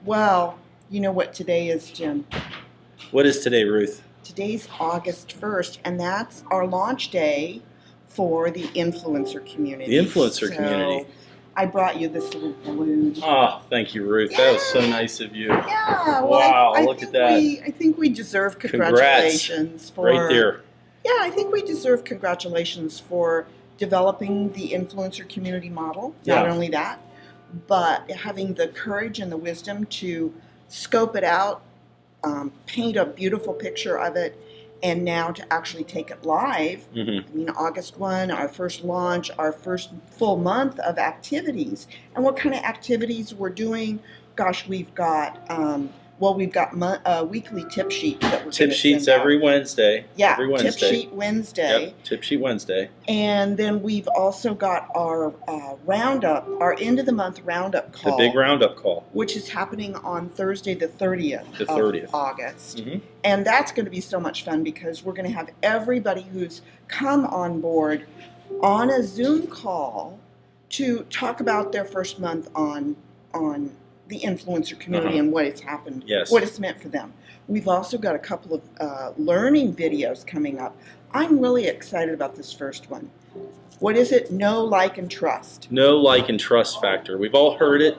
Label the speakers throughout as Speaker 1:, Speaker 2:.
Speaker 1: Well, you know what today is, Jim?
Speaker 2: What is today, Ruth?
Speaker 1: Today's August 1st, and that's our launch day for the influencer community.
Speaker 2: The influencer community.
Speaker 1: I brought you this little balloon.
Speaker 2: Oh, thank you, Ruth. That was so nice of you.
Speaker 1: Yeah. Well,
Speaker 2: Wow,
Speaker 1: I
Speaker 2: look
Speaker 1: think
Speaker 2: at that.
Speaker 1: I think we deserve congratulations for
Speaker 2: Right there.
Speaker 1: Yeah, I think we deserve congratulations for developing the influencer community model.
Speaker 2: Yeah.
Speaker 1: Not only that, but having the courage and the wisdom to scope it out, paint a beautiful picture of it, and now to actually take it live.
Speaker 2: Mm-hmm.
Speaker 1: I mean, August 1, our first launch, our first full month of activities. And what kind of activities we're doing? Gosh, we've got weekly tip sheets that we're
Speaker 2: Tip sheets every Wednesday.
Speaker 1: Yeah,
Speaker 2: every Wednesday.
Speaker 1: Tip sheet Wednesday.
Speaker 2: Yep, Tip sheet Wednesday.
Speaker 1: And then we've also got our roundup, our end of the month roundup call.
Speaker 2: The big roundup call.
Speaker 1: Which is happening on Thursday the 30th
Speaker 2: of
Speaker 1: August.
Speaker 2: Mm-hmm.
Speaker 1: And that's going to be so much fun because we're going to have everybody who's come on board on a Zoom call to talk about their first month on the influencer community and what has happened, what it's meant for them. We've also got a couple of learning videos coming up. I'm really excited about this first one. What is it? Know, like, and trust.
Speaker 2: Know, like, and trust factor. We've all heard it.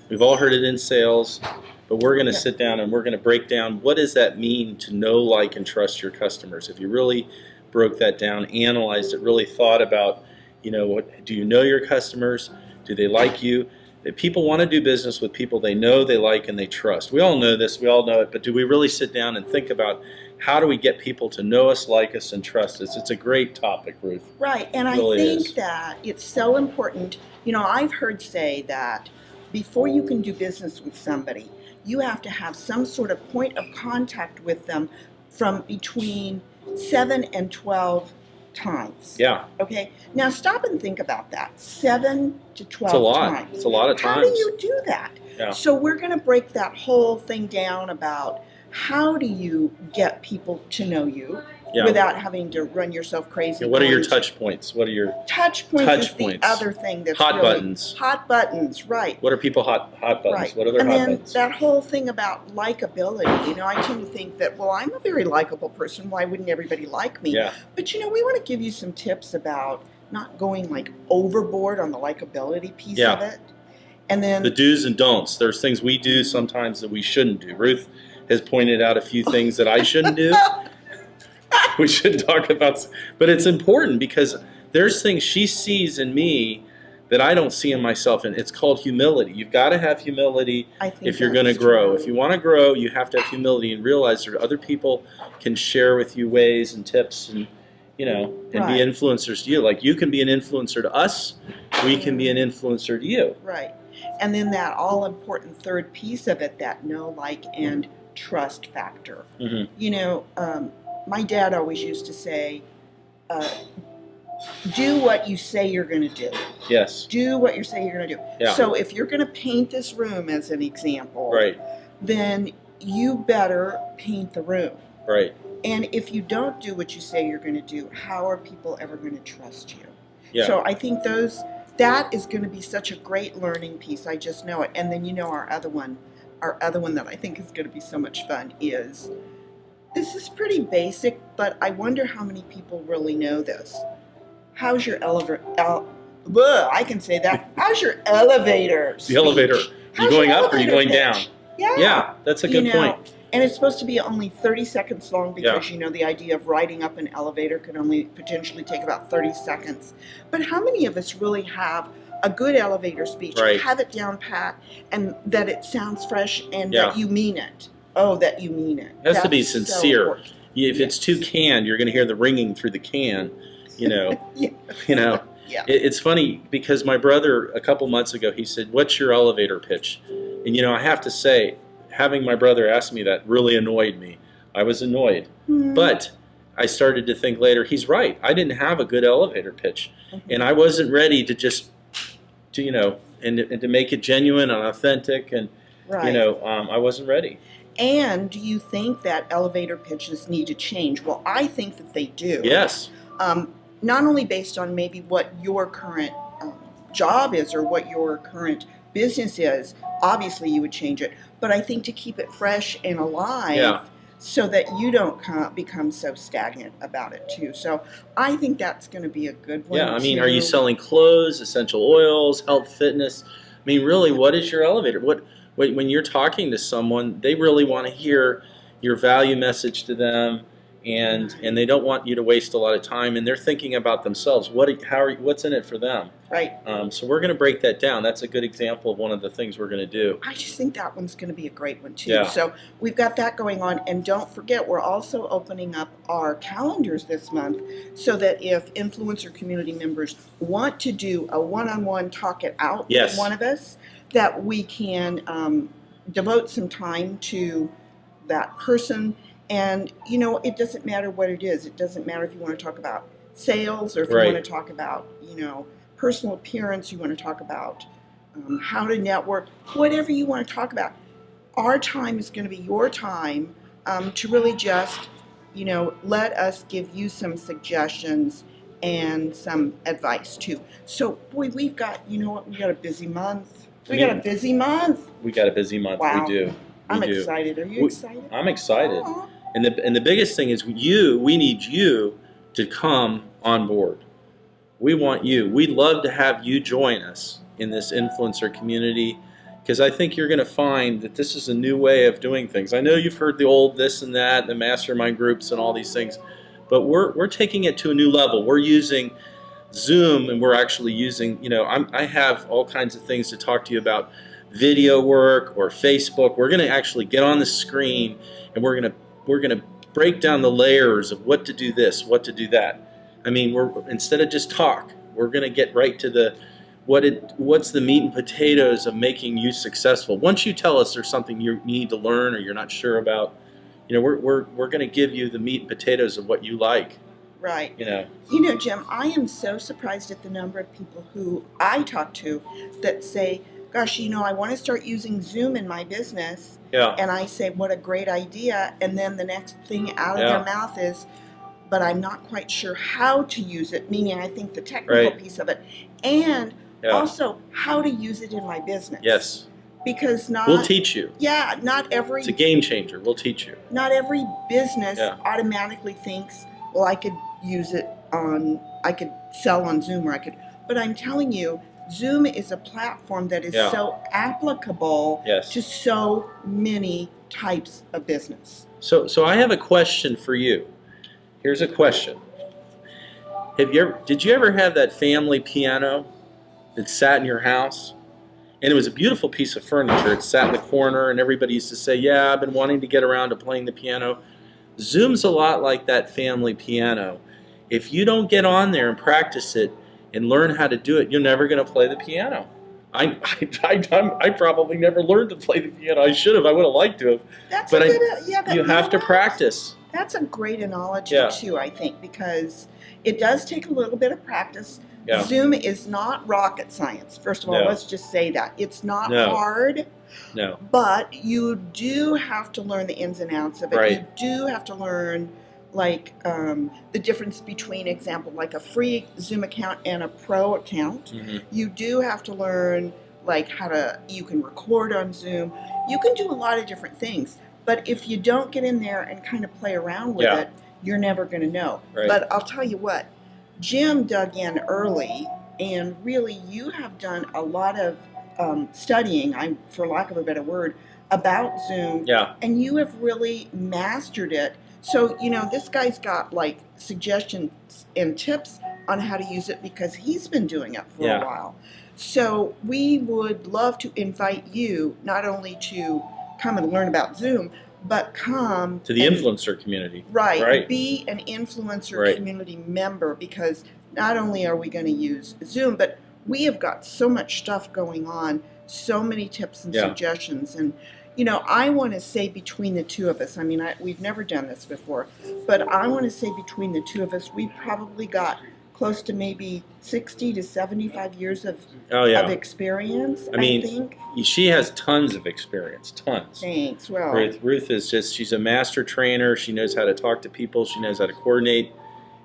Speaker 2: We've all heard it in sales. But we're going to sit down and we're going to break down what does that mean to know, like, and trust your customers. If you really broke that down, analyzed it, really thought about, what do you know your customers? Do they like you? That people want to do business with people they know, they like, and they trust. We all know this, we all know it, but do we really sit down and think about how do we get people to know us, like us, and trust us? It's a great topic, Ruth.
Speaker 1: Right, and I think that it's so important. I've heard say that before you can do business with somebody, you have to have some sort of point of contact with them from between 7 and 12 times.
Speaker 2: Yeah.
Speaker 1: Okay. Now stop and think about that. 7 to 12
Speaker 2: it's a lot.
Speaker 1: times.
Speaker 2: It's a lot of times.
Speaker 1: How do you do that?
Speaker 2: Yeah.
Speaker 1: So we're going to break that whole thing down about how do you get people to know you without having to run yourself crazy.
Speaker 2: What are your touch points? What are your
Speaker 1: touch points? The other thing that's
Speaker 2: hot buttons.
Speaker 1: Hot buttons, right?
Speaker 2: What are people hot buttons?
Speaker 1: Right.
Speaker 2: What are their hot buttons?
Speaker 1: That whole thing about likability. I tend to think that I'm a very likable person. Why wouldn't everybody like me?
Speaker 2: Yeah.
Speaker 1: But we want to give you some tips about not going overboard on the likability piece of it. And then
Speaker 2: the do's and don'ts. There's things we do sometimes that we shouldn't do. Ruth has pointed out a few things that I shouldn't do. We should talk about, but it's important because there's things she sees in me that I don't see in myself, and it's called humility. You've got to have humility if you're going to grow. If you want to grow, you have to have humility and realize that other people can share with you ways and tips and be influencers to you. Like you can be an influencer to us, we can be an influencer to you.
Speaker 1: Right. And then that all-important third piece of it, that know, like, and trust factor.
Speaker 2: Mm-hmm.
Speaker 1: My dad always used to say, do what you say you're going to do.
Speaker 2: Yes.
Speaker 1: Do what you say you're going to do.
Speaker 2: Yeah.
Speaker 1: So if you're going to paint this room as an example,
Speaker 2: right,
Speaker 1: then you better paint the room.
Speaker 2: Right.
Speaker 1: And if you don't do what you say you're going to do, how are people ever going to trust you?
Speaker 2: Yeah.
Speaker 1: So I think that is going to be such a great learning piece. I just know it. And then our other one that I think is going to be so much fun is, this is pretty basic, but I wonder how many people really know this. How's your elevator? I can say that. How's your elevator speech?
Speaker 2: The elevator. Are you going up or are you going down?
Speaker 1: Yeah.
Speaker 2: Yeah, that's a good point.
Speaker 1: And it's supposed to be only 30 seconds long because, the idea of riding up an elevator could only potentially take about 30 seconds. But how many of us really have a good elevator speech, have it down pat, and that it sounds fresh and that you mean it? Oh, that you mean it.
Speaker 2: It has to be sincere.
Speaker 1: So
Speaker 2: if it's too canned, you're going to hear the ringing through the can. It's funny because my brother a couple months ago, he said, "What's your elevator pitch?" And I have to say, having my brother ask me that really annoyed me. I was annoyed, but I started to think later, he's right. I didn't have a good elevator pitch, and I wasn't ready to just, and to make it genuine and authentic, and I wasn't ready.
Speaker 1: And do you think that elevator pitches need to change? Well, I think that they do.
Speaker 2: Yes.
Speaker 1: Not only based on maybe what your current job is or what your current business is, obviously you would change it. But I think to keep it fresh and alive, so that you don't become so stagnant about it too. So I think that's going to be a good one.
Speaker 2: Yeah, I mean, are you selling clothes, essential oils, health, fitness? I mean, really, what is your elevator? When you're talking to someone, they really want to hear your value message to them, and they don't want you to waste a lot of time, and they're thinking about themselves. What's in it for them?
Speaker 1: Right.
Speaker 2: So we're going to break that down. That's a good example of one of the things we're going to do.
Speaker 1: I just think that one's going to be a great one too.
Speaker 2: Yeah.
Speaker 1: So we've got that going on, and don't forget, we're also opening up our calendars this month, so that if influencer community members want to do a one-on-one talk it out with one of us, that we can devote some time to that person. And, you know, it doesn't matter what it is. It doesn't matter if you want to talk about sales, or if you want to talk about, you know, personal appearance, you want to talk about how to network, whatever you want to talk about. Our time is going to be your time to really just, you know, let us give you some suggestions and some advice too. So, boy, we've got, you know what, we got a busy month. We got a busy month.
Speaker 2: We got a busy month.
Speaker 1: Wow.
Speaker 2: We do.
Speaker 1: I'm excited. Are you excited?
Speaker 2: I'm excited.
Speaker 1: Aww.
Speaker 2: And the biggest thing is we need you to come on board. We want you. We'd love to have you join us in this influencer community, because I think you're going to find that this is a new way of doing things. I know you've heard the old this and that, the mastermind groups and all these things, but we're taking it to a new level. We're using Zoom, and we're actually using, you know, I have all kinds of things to talk to you about, video work or Facebook. We're going to actually get on the screen, and we're going to break down the layers of what to do this, what to do that. I mean, instead of just talk, we're going to get right to what's the meat and potatoes of making you successful. Once you tell us there's something you need to learn or you're not sure about, you know, we're going to give you the meat and potatoes of what you like.
Speaker 1: Right.
Speaker 2: You know,
Speaker 1: Jim, I am so surprised at the number of people who I talk to that say, gosh, you know, I want to start using Zoom in my business.
Speaker 2: Yeah.
Speaker 1: And I say, what a great idea. And then the next thing out of their mouth is, but I'm not quite sure how to use it, meaning I think the technical piece of it, and also how to use it in my business.
Speaker 2: Yes.
Speaker 1: Because
Speaker 2: we'll teach you.
Speaker 1: Yeah, not every...
Speaker 2: It's a game changer. We'll teach you.
Speaker 1: Not every business automatically thinks, well, I could use it I could sell on Zoom, or but I'm telling you, Zoom is a platform that is so applicable to so many types of business.
Speaker 2: So I have a question for you. Here's a question. Did you ever have that family piano that sat in your house? And it was a beautiful piece of furniture. It sat in the corner, and everybody used to say, yeah, I've been wanting to get around to playing the piano. Zoom's a lot like that family piano. If you don't get on there and practice it and learn how to do it, you're never going to play the piano. I probably never learned to play the piano. I should have. I would have liked to have. You have to practice.
Speaker 1: That's a great analogy too, I think, because it does take a little bit of practice. Yeah. Zoom is not rocket science. First of all, let's just say that. It's not hard.
Speaker 2: No.
Speaker 1: But you do have to learn the ins and outs of it.
Speaker 2: Right.
Speaker 1: You do have to learn, like, the difference between, example, like a free Zoom account and a pro account. Mm-hmm. You do have to learn, like, you can record on Zoom. You can do a lot of different things. But if you don't get in there and kind of play around with it, you're never going to know. Right. But I'll tell you what, Jim dug in early, and really you have done a lot of studying, for lack of a better word, about Zoom. Yeah. And you have really mastered it. So, you know, this guy's got like suggestions and tips on how to use it because he's been doing it for a while. So we would love to invite you not only to come and learn about Zoom, but come
Speaker 2: to the influencer community.
Speaker 1: Right. Be an influencer community member, because not only are we going to use Zoom, but we have got so much stuff going on, so many tips and suggestions. And, you know, I want to say between the two of us, I mean, we've never done this before, but I want to say between the two of us, we've probably got close to maybe 60 to 75 years of experience, I think.
Speaker 2: She has tons of experience, tons.
Speaker 1: Thanks. Well,
Speaker 2: Ruth is she's a master trainer. She knows how to talk to people. She knows how to coordinate.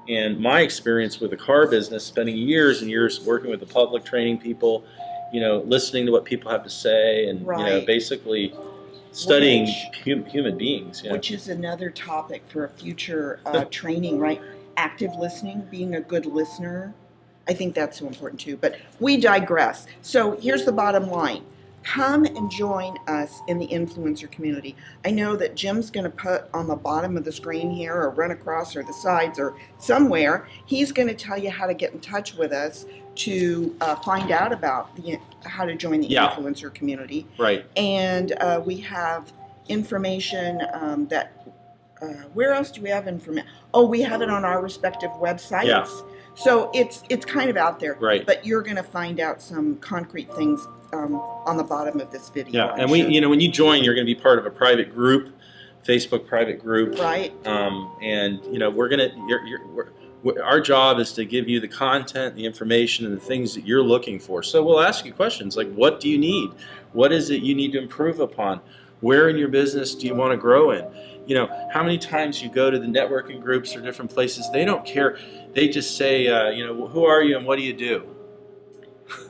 Speaker 2: And my experience with the car business, spending years and years working with the public, training people, listening to what people have to say, and
Speaker 1: Right.
Speaker 2: basically studying
Speaker 1: Which-
Speaker 2: human beings.
Speaker 1: Which is another topic for a future training, right? Active listening, being a good listener. I think that's so important too. But we digress. So here's the bottom line. Come and join us in the influencer community. I know that Jim's going to put on the bottom of the screen here, or run across, or the sides, or somewhere. He's going to tell you how to get in touch with us to find out about how to join the influencer community.
Speaker 2: Right.
Speaker 1: And we have information that. Where else do we have information? Oh, we have it on our respective websites.
Speaker 2: Yeah.
Speaker 1: So it's kind of out there.
Speaker 2: Right.
Speaker 1: But you're going to find out some concrete things on the bottom of this video.
Speaker 2: Yeah, and when you join, you're going to be part of a private group, Facebook private group.
Speaker 1: Right.
Speaker 2: And our job is to give you the content, the information, and the things that you're looking for. So we'll ask you questions like, what do you need? What is it you need to improve upon? Where in your business do you want to grow in? How many times you go to the networking groups or different places, they don't care. They just say, who are you and what do you do?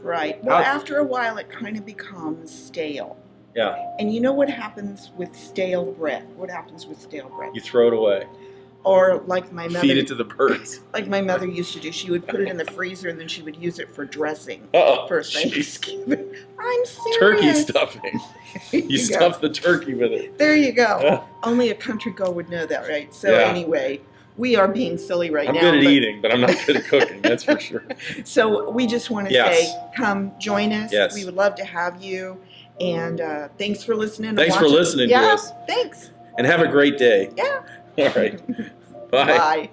Speaker 1: Right. Well, after a while, it kind of becomes stale.
Speaker 2: Yeah.
Speaker 1: And you know what happens with stale bread? What happens with stale bread?
Speaker 2: You throw it away.
Speaker 1: Or like my mother.
Speaker 2: Feed it to the birds.
Speaker 1: Like my mother used to do. She would put it in the freezer and then she would use it for dressing.
Speaker 2: Oh,
Speaker 1: for Thanksgiving. I'm serious.
Speaker 2: Turkey stuffing. You stuff the turkey with it.
Speaker 1: There you go. Only a country girl would know that, right? So anyway, we are being silly right now.
Speaker 2: I'm good at eating, but I'm not good at cooking, that's for sure.
Speaker 1: So we just want to say, come join us.
Speaker 2: Yes.
Speaker 1: We would love to have you. And thanks for listening.
Speaker 2: Thanks for listening to us.
Speaker 1: Thanks.
Speaker 2: And have a great day.
Speaker 1: Yeah.
Speaker 2: All right. Bye.
Speaker 1: Bye.